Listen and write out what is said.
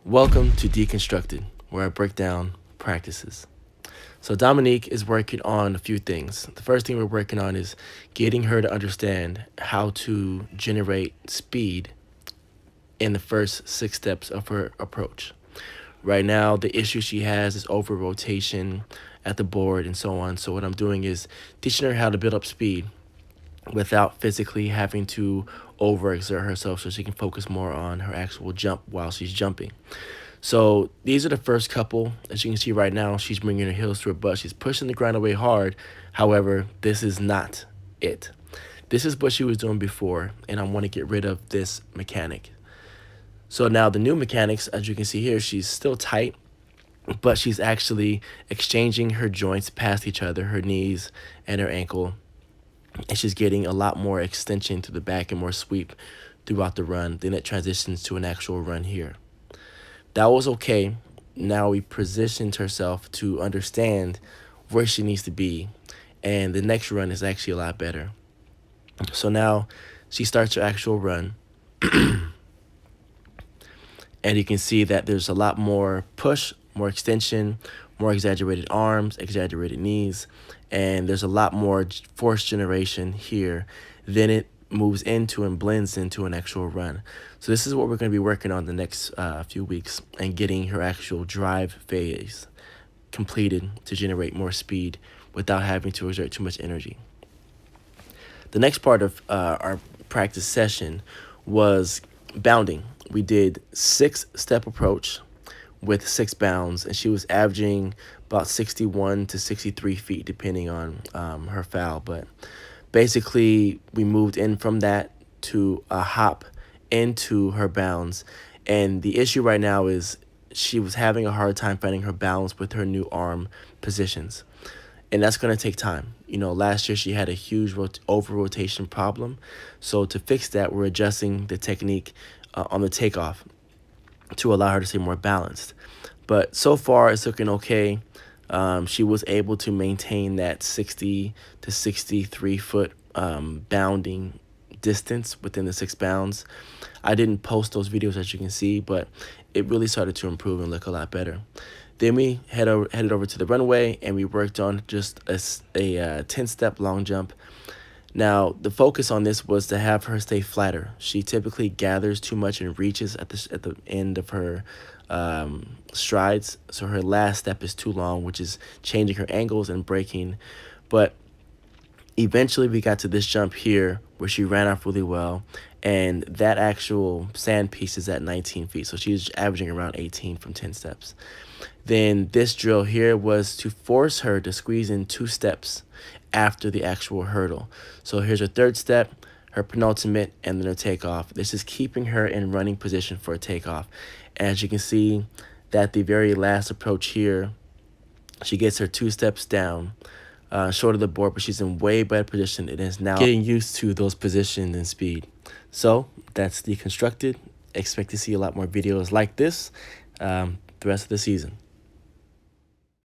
Welcome to Deconstructed, where I break down practices. So Dominique is working on a few things. The first thing we're working on is getting her to understand how to generate speed in the first 6 steps of her approach. Right now, the issue she has is over rotation at the board and so on. So what I'm doing is teaching her how to build up speed without physically having to overexert herself so she can focus more on her actual jump while she's jumping. So these are the first couple. As you can see right now, she's bringing her heels to her butt. She's pushing the ground away hard. However, this is not it. This is what she was doing before, and I want to get rid of this mechanic. So now the new mechanics, as you can see here, she's still tight, but she's actually exchanging her joints past each other, her knees and her ankle, and she's getting a lot more extension to the back and more sweep throughout the run. Then it transitions to an actual run here. That was okay. Now we positioned herself to understand where she needs to be, and the next run is actually a lot better. So now she starts her actual run, and you can see that there's a lot more push, more extension, more exaggerated arms, exaggerated knees, and there's a lot more force generation here. Then it moves into and blends into an actual run. So this is what we're going to be working on the next few weeks, and getting her actual drive phase completed to generate more speed without having to exert too much energy. The next part of our practice session was bounding. We did 6-step approach with 6 bounds, and she was averaging about 61 to 63 feet depending on her foul. But basically we moved in from that to a hop into her bounds, and the issue right now is she was having a hard time finding her balance with her new arm positions, and that's going to take time. Last year she had a huge over rotation problem, so to fix that we're adjusting the technique on the takeoff to allow her to stay more balanced. But so far it's looking okay. She was able to maintain that 60 to 63 foot bounding distance within the 6 bounds. I didn't post those videos, as you can see, but it really started to improve and look a lot better. Then we headed over to the runway, and we worked on just a 10-step long jump. Now, the focus on this was to have her stay flatter. She typically gathers too much and reaches at the end of her strides, so her last step is too long, which is changing her angles and braking. But eventually we got to this jump here where she ran off really well, and that actual sand piece is at 19 feet, so she's averaging around 18 from 10 steps. Then this drill here was to force her to squeeze in 2 steps after the actual hurdle. So here's her 3rd step, her penultimate, and then her takeoff. This is keeping her in running position for a takeoff. As you can see, that the very last approach here, she gets her 2 steps down, short of the board, but she's in way better position. It is now getting used to those positions and speed. So that's Deconstructed. Expect to see a lot more videos like this the rest of the season.